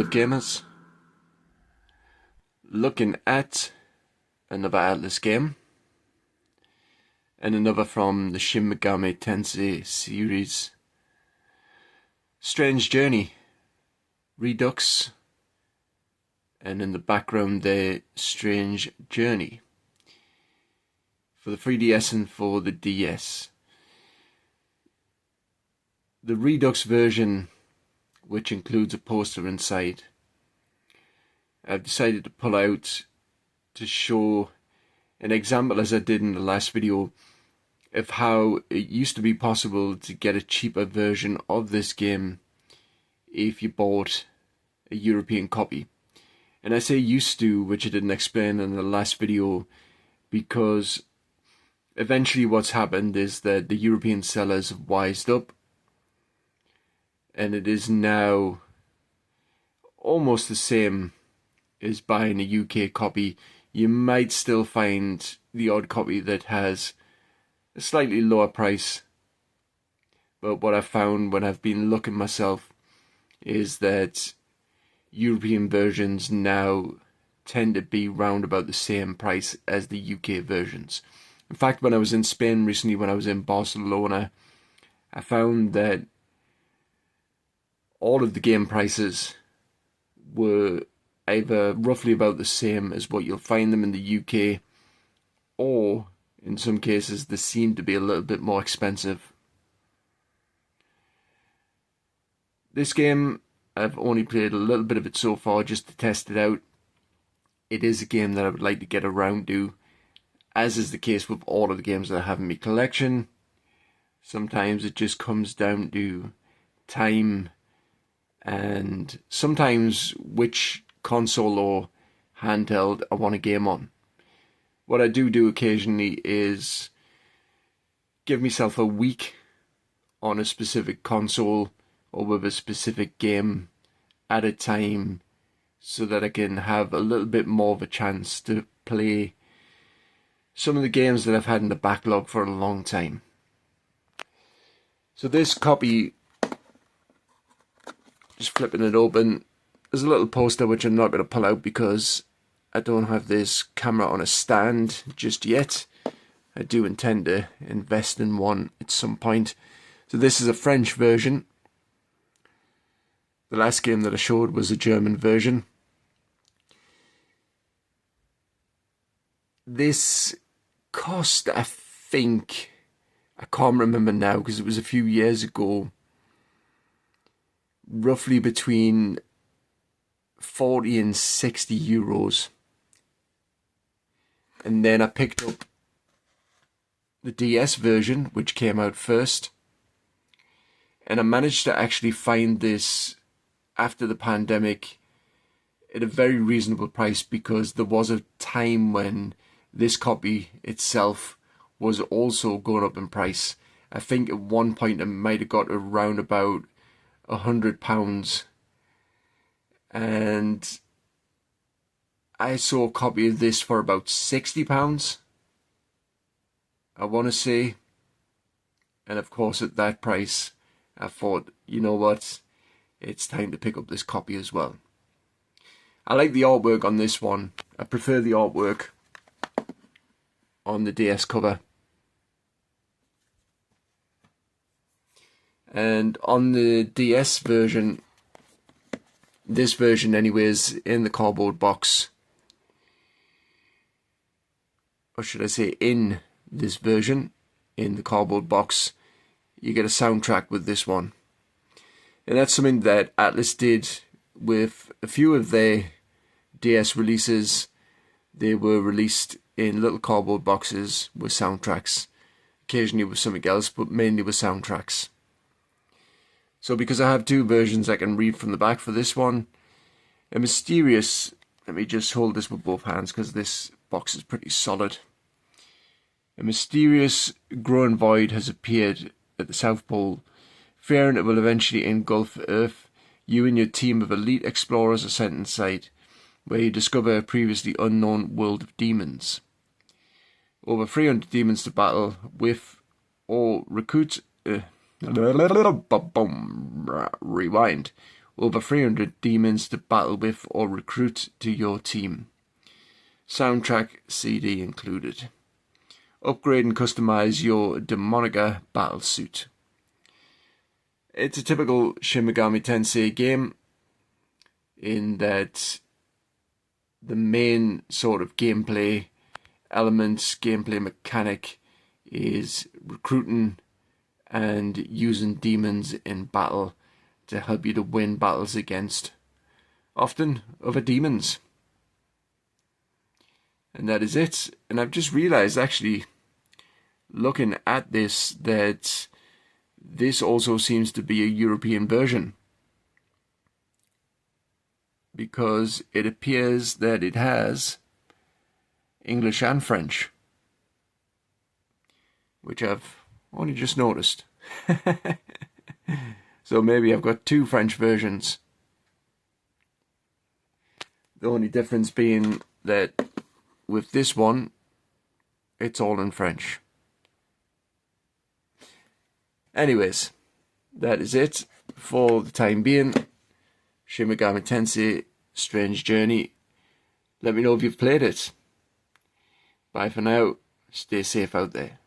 of gamers, looking at another Atlus game and another from the Shin Megami Tensei series. Strange Journey, Redux, and in the background there, Strange Journey for the 3DS and for the DS. The Redux version, which includes a poster inside, I've decided to pull out to show an example, as I did in the last video, of how it used to be possible to get a cheaper version of this game if you bought a European copy. And I say used to, which I didn't explain in the last video, because eventually what's happened is that the European sellers have wised up, and it is now almost the same as buying a UK copy. You might still find the odd copy that has a slightly lower price, but what I've found when I've been looking myself is that European versions now tend to be round about the same price as the UK versions. In fact, when I was in Spain recently, when I was in Barcelona, I found that all of the game prices were either roughly about the same as what you'll find them in the UK, or in some cases they seem to be a little bit more expensive. This game, I've only played a little bit of it so far just to test it out. It is a game that I would like to get around to, as is the case with all of the games that I have in my collection. Sometimes it just comes down to time, and sometimes which console or handheld I want a game on. What I do occasionally is give myself a week on a specific console or with a specific game at a time, so that I can have a little bit more of a chance to play some of the games that I've had in the backlog for a long time. So this copy, just flipping it open, there's a little poster which I'm not going to pull out because I don't have this camera on a stand just yet. I do intend to invest in one at some point. So this is a French version. The last game that I showed was a German version. This cost, I think, I can't remember now because it was a few years ago, roughly between 40 and 60 euros. And then I picked up the DS version, which came out first, and I managed to actually find this after the pandemic at a very reasonable price, because there was a time when this copy itself was also going up in price. I think at one point it might have got around about £100, and I saw a copy of this for about £60, I want to say. And of course at that price I thought, you know what, it's time to pick up this copy as well. I like the artwork on this one. I prefer the artwork on the DS cover. And on the DS version, this version anyways, in the cardboard box, or should I say in this version, in the cardboard box, you get a soundtrack with this one. And that's something that Atlus did with a few of their DS releases. They were released in little cardboard boxes with soundtracks, occasionally with something else, but mainly with soundtracks. So because I have two versions, I can read from the back for this one. A mysterious, let me just hold this with both hands because this box is pretty solid. A mysterious growing void has appeared at the South Pole, fearing it will eventually engulf Earth. You and your team of elite explorers are sent inside, where you discover a previously unknown world of demons. Over 300 demons to battle with, or recruit... rewind. over 300 demons to battle with or recruit to your team. Soundtrack CD included. Upgrade and customize your Demonica battlesuit. It's a typical Shin Megami Tensei game in that the main sort of gameplay elements, gameplay mechanic is recruiting and using demons in battle to help you to win battles against often other demons. And that is it. And I've just realized, actually, looking at this, that this also seems to be a European version, because it appears that it has English and French, which I've only just noticed. So maybe I've got two French versions. The only difference being that with this one, it's all in French. Anyways, that is it for the time being. Shin Megami Tensei Strange Journey. Let me know if you've played it. Bye for now. Stay safe out there.